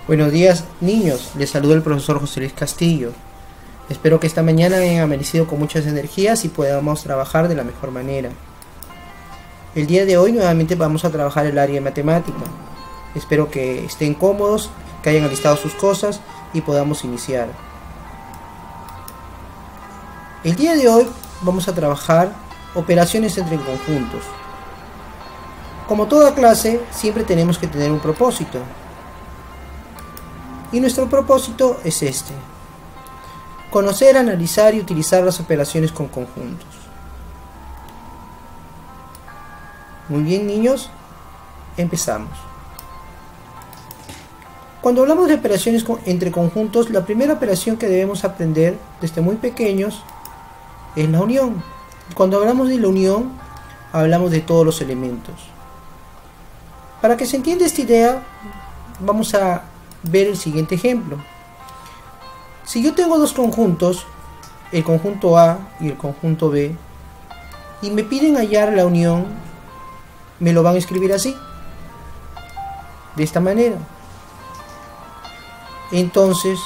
Buenos días, niños, les saluda el profesor José Luis Castillo. Espero que esta mañana hayan amanecido con muchas energías y podamos trabajar de la mejor manera. El día de hoy nuevamente vamos a trabajar el área de matemática. Espero que estén cómodos, que hayan alistado sus cosas y podamos iniciar. El día de hoy vamos a trabajar operaciones entre conjuntos. Como toda clase, siempre tenemos que tener un propósito. Y nuestro propósito es este: conocer, analizar y utilizar las operaciones con conjuntos. Muy bien, niños, empezamos. Cuando hablamos de operaciones entre conjuntos, la primera operación que debemos aprender desde muy pequeños es la unión. Cuando hablamos de la unión, hablamos de todos los elementos. Para que se entienda esta idea, vamos a ver el siguiente ejemplo. Si yo tengo dos conjuntos, el conjunto A y el conjunto B, y me piden hallar la unión, me lo van a escribir así, de esta manera. Entonces,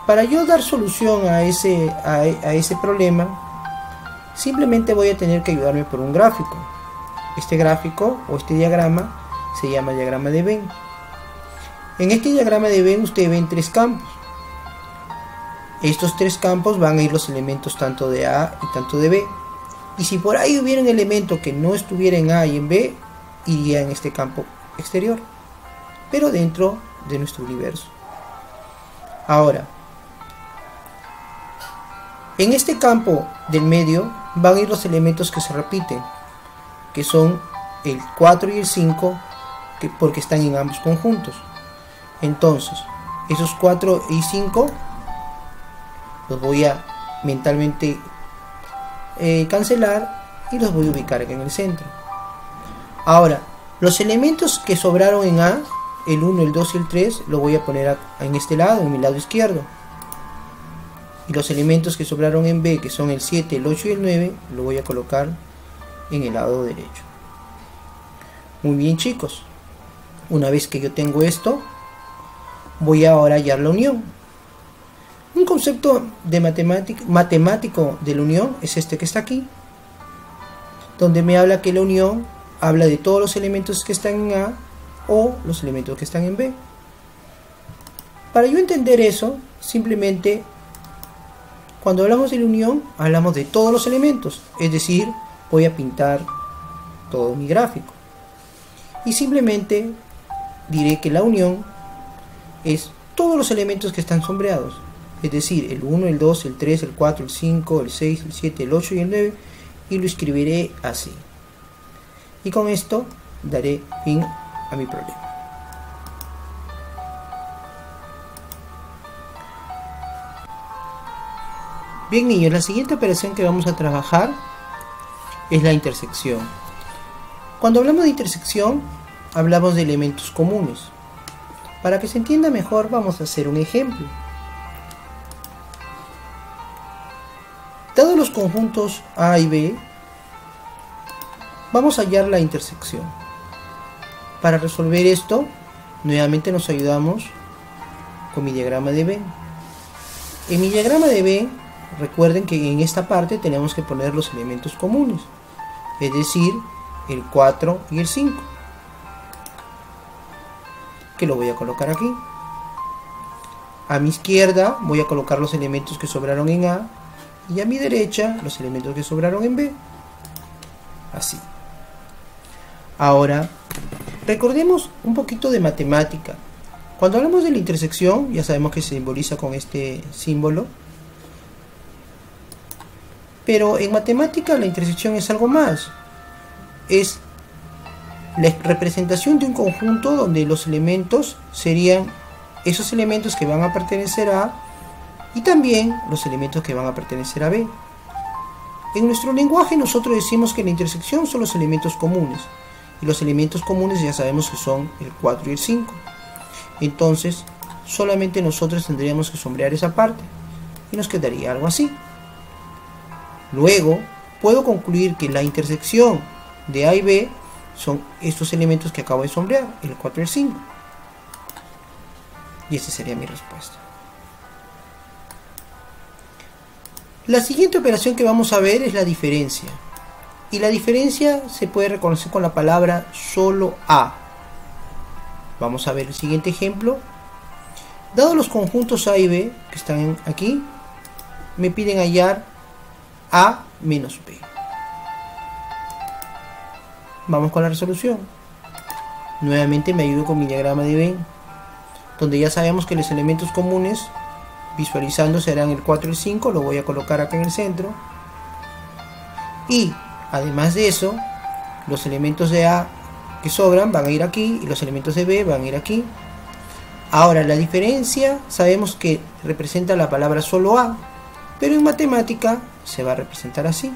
para yo dar solución a ese problema, simplemente voy a tener que ayudarme por un gráfico. Este gráfico o este diagrama se llama diagrama de Venn. En este diagrama de Venn usted ven tres campos. Estos tres campos van a ir los elementos tanto de A y tanto de B. Y si por ahí hubiera un elemento que no estuviera en A y en B, iría en este campo exterior, pero dentro de nuestro universo. Ahora, en este campo del medio van a ir los elementos que se repiten, que son el 4 y el 5, porque están en ambos conjuntos. Entonces, esos 4 y 5 los voy a mentalmente cancelar y los voy a ubicar aquí en el centro. Ahora, los elementos que sobraron en A, el 1, el 2 y el 3, lo voy a poner en este lado, en mi lado izquierdo. Y los elementos que sobraron en B, que son el 7, el 8 y el 9, lo voy a colocar en el lado derecho. Muy bien, chicos. Una vez que yo tengo esto, voy ahora a hallar la unión. Un concepto de matemático de la unión es este que está aquí, donde me habla que la unión habla de todos los elementos que están en A o los elementos que están en B. Para yo entender eso, simplemente cuando hablamos de la unión, hablamos de todos los elementos, es decir, voy a pintar todo mi gráfico. Y simplemente diré que la unión es todos los elementos que están sombreados, es decir, el 1, el 2, el 3, el 4, el 5, el 6, el 7, el 8 y el 9, y lo escribiré así. Y con esto daré fin a mi problema. Bien, niños, la siguiente operación que vamos a trabajar es la intersección. Cuando hablamos de intersección, hablamos de elementos comunes. Para que se entienda mejor, vamos a hacer un ejemplo. Dados los conjuntos A y B, vamos a hallar la intersección. Para resolver esto, nuevamente nos ayudamos con mi diagrama de Venn. En mi diagrama de Venn, recuerden que en esta parte tenemos que poner los elementos comunes, es decir, el 4 y el 5, que lo voy a colocar aquí. A mi izquierda voy a colocar los elementos que sobraron en A y a mi derecha los elementos que sobraron en B, así. Ahora, recordemos un poquito de matemática. Cuando hablamos de la intersección, ya sabemos que se simboliza con este símbolo, pero en matemática la intersección es algo más. Es la representación de un conjunto donde los elementos serían esos elementos que van a pertenecer a A y también los elementos que van a pertenecer a B. En nuestro lenguaje nosotros decimos que la intersección son los elementos comunes, y los elementos comunes ya sabemos que son el 4 y el 5. Entonces solamente nosotros tendríamos que sombrear esa parte y nos quedaría algo así. Luego puedo concluir que la intersección de A y B son estos elementos que acabo de sombrear, el 4 y el 5. Y esa sería mi respuesta. La siguiente operación que vamos a ver es la diferencia. Y la diferencia se puede reconocer con la palabra solo A. Vamos a ver el siguiente ejemplo. Dado los conjuntos A y B que están aquí, me piden hallar A menos B. Vamos con la resolución. Nuevamente me ayudo con mi diagrama de Venn, donde ya sabemos que los elementos comunes visualizando serán el 4 y el 5. Lo voy a colocar acá en el centro. Y además de eso, los elementos de A que sobran van a ir aquí y los elementos de B van a ir aquí. Ahora, la diferencia sabemos que representa la palabra solo A, pero en matemática se va a representar así.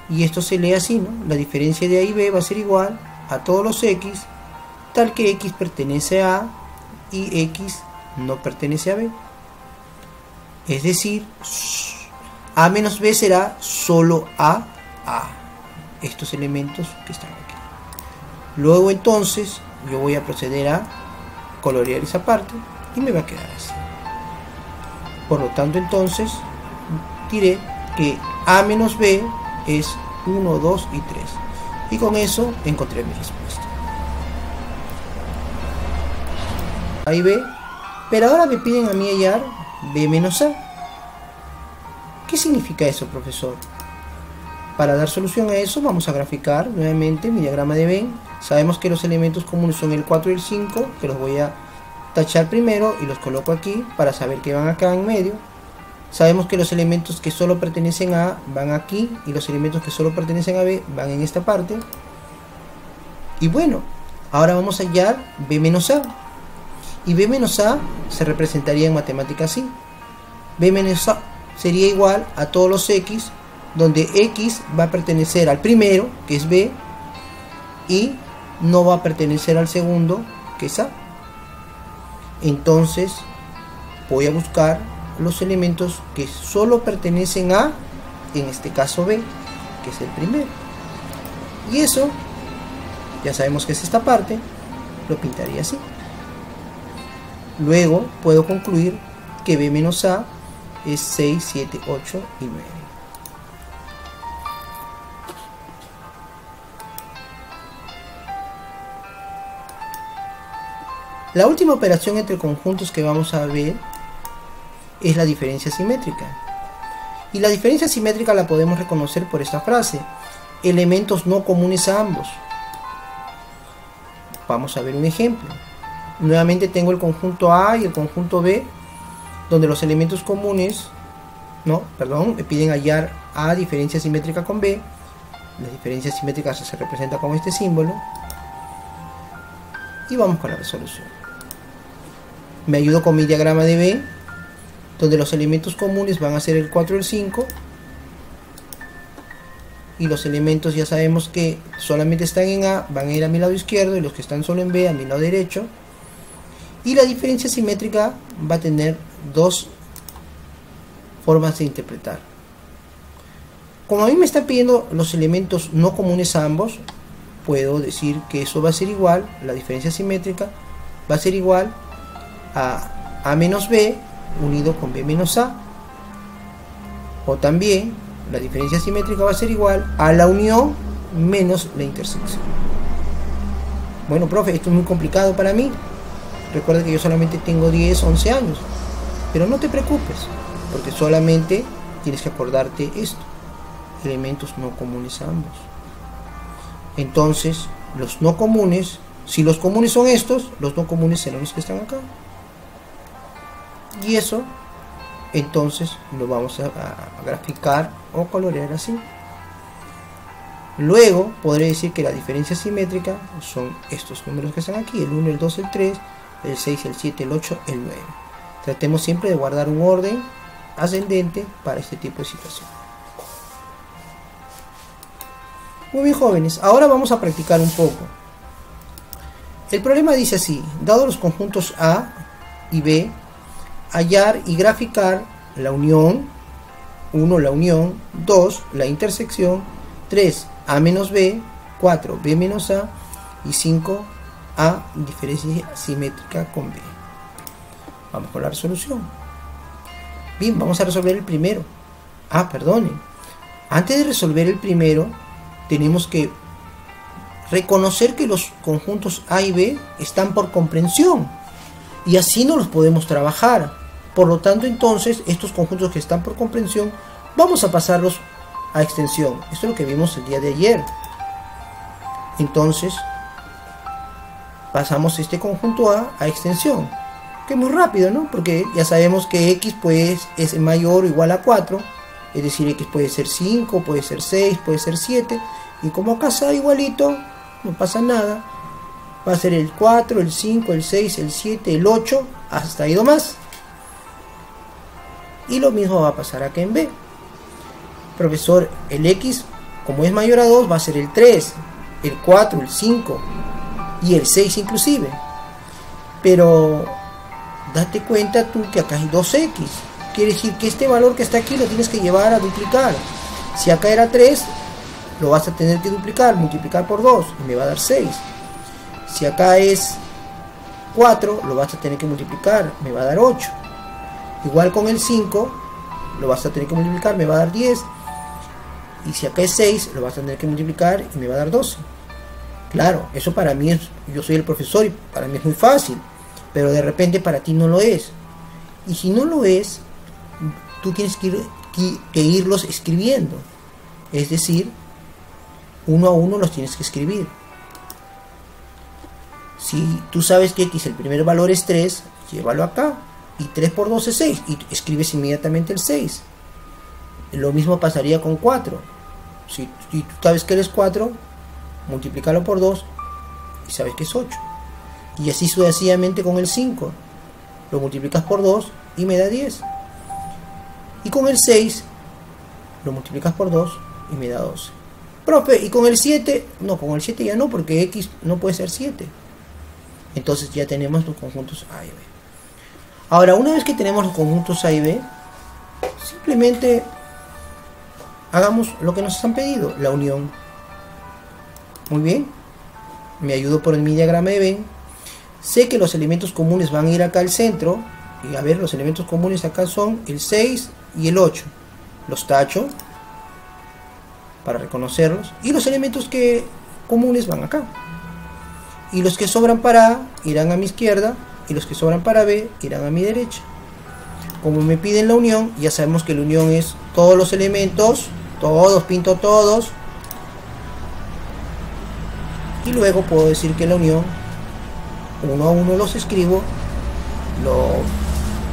Y esto se lee así, ¿no? La diferencia de A y B va a ser igual a todos los X, tal que X pertenece a A y X no pertenece a B. Es decir, A menos B será solo A. Estos elementos que están aquí. Luego entonces yo voy a proceder a colorear esa parte y me va a quedar así. Por lo tanto entonces diré que A menos B es 1, 2 y 3. Y con eso encontré mi respuesta. A y B. Pero ahora me piden a mí hallar B menos A. ¿Qué significa eso, profesor? Para dar solución a eso vamos a graficar nuevamente mi diagrama de Venn. Sabemos que los elementos comunes son el 4 y el 5, que los voy a tachar primero y los coloco aquí para saber que van acá en medio. Sabemos que los elementos que solo pertenecen a A van aquí y los elementos que solo pertenecen a B van en esta parte. Y bueno, ahora vamos a hallar B menos A. Y B menos A se representaría en matemática así. B menos A sería igual a todos los X, donde X va a pertenecer al primero, que es B, y no va a pertenecer al segundo, que es A. Entonces voy a buscar los elementos que solo pertenecen a, en este caso B, que es el primero. Y eso, ya sabemos que es esta parte, lo pintaría así. Luego puedo concluir que B menos A es 6, 7, 8 y 9. La última operación entre conjuntos que vamos a ver es la diferencia simétrica. Y la diferencia simétrica la podemos reconocer por esta frase: elementos no comunes a ambos. Vamos a ver un ejemplo. Nuevamente tengo el conjunto A y el conjunto B, donde los elementos comunes, me piden hallar A diferencia simétrica con B. La diferencia simétrica se representa con este símbolo. Y vamos con la resolución. Me ayudo con mi diagrama de Venn, donde los elementos comunes van a ser el 4 y el 5. Y los elementos ya sabemos que solamente están en A, van a ir a mi lado izquierdo, y los que están solo en B a mi lado derecho. Y la diferencia simétrica va a tener dos formas de interpretar. Como a mí me están pidiendo los elementos no comunes a ambos, puedo decir que eso va a ser igual, la diferencia simétrica va a ser igual a A menos B unido con B menos A. O también la diferencia simétrica va a ser igual a la unión menos la intersección. Bueno, profe, esto es muy complicado para mí. Recuerda que yo solamente tengo 10, 11 años. Pero no te preocupes, porque solamente tienes que acordarte esto: elementos no comunes a ambos. Entonces, los no comunes, si los comunes son estos, los no comunes serán los que están acá. Y eso, entonces, lo vamos a graficar o colorear así. Luego, podré decir que la diferencia simétrica son estos números que están aquí: el 1, el 2, el 3, el 6, el 7, el 8, el 9. Tratemos siempre de guardar un orden ascendente para este tipo de situación. Muy bien, jóvenes, ahora vamos a practicar un poco. El problema dice así: dado los conjuntos A y B, hallar y graficar la unión. 1, la unión. 2, la intersección. 3, A menos B. 4, B menos A. Y 5, A diferencia simétrica con B. Vamos con la resolución. Bien, vamos a resolver el primero. Perdonen. Antes de resolver el primero, tenemos que reconocer que los conjuntos A y B están por comprensión. Y así no los podemos trabajar. Por lo tanto, entonces, estos conjuntos que están por comprensión, vamos a pasarlos a extensión. Esto es lo que vimos el día de ayer. Entonces, pasamos este conjunto A extensión. Que es muy rápido, ¿no? Porque ya sabemos que X pues es mayor o igual a 4. Es decir, X puede ser 5, puede ser 6, puede ser 7. Y como acá está igualito, no pasa nada. Va a ser el 4, el 5, el 6, el 7, el 8, hasta ahí nomás. Y lo mismo va a pasar acá en B. Profesor, el X, como es mayor a 2, va a ser el 3, el 4, el 5 y el 6 inclusive. Pero date cuenta tú que acá hay 2X. Quiere decir que este valor que está aquí lo tienes que llevar a duplicar. Si acá era 3, lo vas a tener que duplicar, multiplicar por 2 y me va a dar 6. Si acá es 4, lo vas a tener que multiplicar, me va a dar 8. Igual con el 5, lo vas a tener que multiplicar, me va a dar 10. Y si acá es 6, lo vas a tener que multiplicar y me va a dar 12. Claro, eso para mí es, yo soy el profesor y para mí es muy fácil, pero de repente para ti no lo es. Y si no lo es, tú tienes que irlos escribiendo. Es decir, uno a uno los tienes que escribir. Si tú sabes que X, el primer valor es 3, llévalo acá. Y 3 por 2 es 6. Y escribes inmediatamente el 6. Lo mismo pasaría con 4. Si tú sabes que eres 4, multiplícalo por 2 y sabes que es 8. Y así sucesivamente con el 5. Lo multiplicas por 2 y me da 10. Y con el 6, lo multiplicas por 2 y me da 12. Profe, y con el 7, no, con el 7 ya no, porque X no puede ser 7. Entonces ya tenemos los conjuntos A y B. Ahora, una vez que tenemos los conjuntos A y B, simplemente hagamos lo que nos han pedido, la unión. Muy bien, me ayudo por mi diagrama de Venn. Sé que los elementos comunes van a ir acá al centro. Y a ver, los elementos comunes acá son el 6 y el 8. Los tacho para reconocerlos. Y los elementos comunes van acá. Y los que sobran para A irán a mi izquierda. Y los que sobran para B irán a mi derecha. Como me piden la unión, ya sabemos que la unión es todos los elementos. Todos, pinto todos. Y luego puedo decir que la unión, uno a uno los escribo.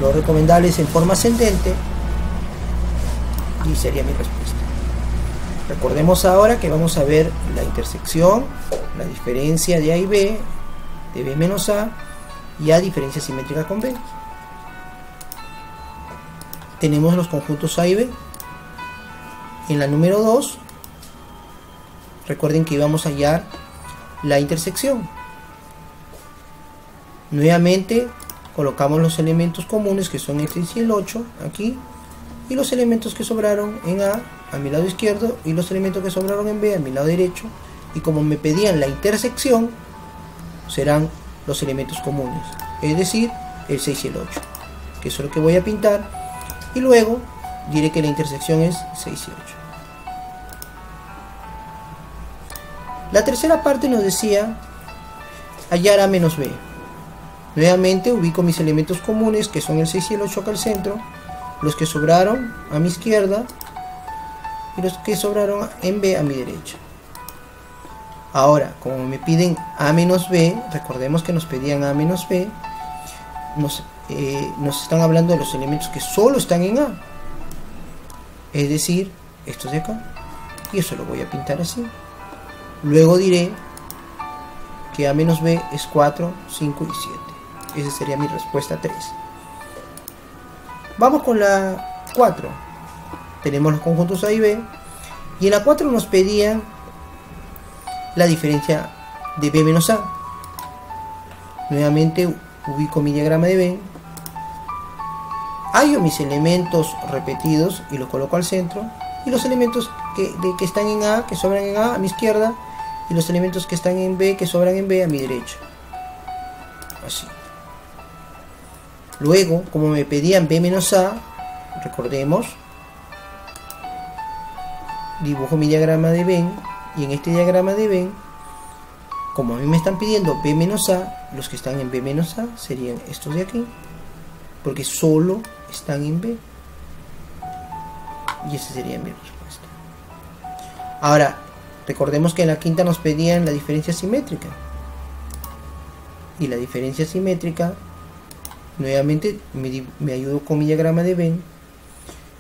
Lo recomendable es en forma ascendente. Y sería mi respuesta. Recordemos ahora que vamos a ver la intersección, la diferencia de A y B, de B menos A, y A diferencia simétrica con B. Tenemos los conjuntos A y B. En la número 2, recuerden que íbamos a hallar la intersección. Nuevamente colocamos los elementos comunes, que son el 6 y el 8 aquí, y los elementos que sobraron en A mi lado izquierdo y los elementos que sobraron en B a mi lado derecho. Y como me pedían la intersección, serán los elementos comunes, es decir, el 6 y el 8, que eso es lo que voy a pintar, y luego diré que la intersección es 6 y 8. La tercera parte nos decía hallar A menos B. Nuevamente ubico mis elementos comunes, que son el 6 y el 8 acá al centro, los que sobraron a mi izquierda y los que sobraron en B a mi derecha. Ahora, como me piden A menos B, recordemos que nos pedían A menos B, nos están hablando de los elementos que solo están en A, es decir, estos de acá, y eso lo voy a pintar así. Luego diré que A menos B es 4, 5 y 7. Esa sería mi respuesta 3. Vamos con la 4. Tenemos los conjuntos A y B. Y en la 4 nos pedían la diferencia de B menos A. Nuevamente ubico mi diagrama de Venn. Hallo mis elementos repetidos y los coloco al centro. Y los elementos que están en A, que sobran en A mi izquierda. Y los elementos que están en B, que sobran en B a mi derecha. Así. Luego, como me pedían B menos A, recordemos, dibujo mi diagrama de Venn, y en este diagrama de Venn, como a mí me están pidiendo B menos A, los que están en B menos A serían estos de aquí, porque solo están en B, y esa sería mi respuesta. Ahora, recordemos que en la quinta nos pedían la diferencia simétrica, y la diferencia simétrica, nuevamente me ayudo con mi diagrama de Venn,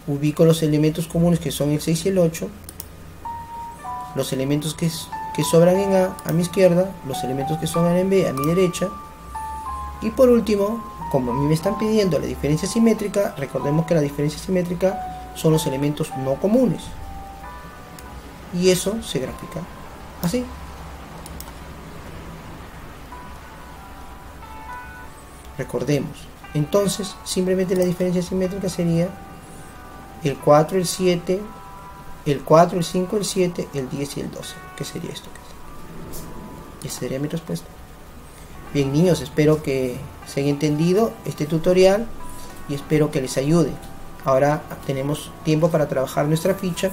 ubico los elementos comunes que son el 6 y el 8, los elementos que sobran en A mi izquierda, los elementos que sobran en B a mi derecha, y por último, como a mí me están pidiendo la diferencia simétrica, recordemos que la diferencia simétrica son los elementos no comunes, y eso se grafica así. Recordemos, entonces simplemente la diferencia simétrica sería el 4, el 7, el 4, el 5, el 7, el 10 y el 12. ¿Qué sería esto? Y esa sería mi respuesta. Bien, niños, espero que se haya entendido este tutorial y espero que les ayude. Ahora tenemos tiempo para trabajar nuestra ficha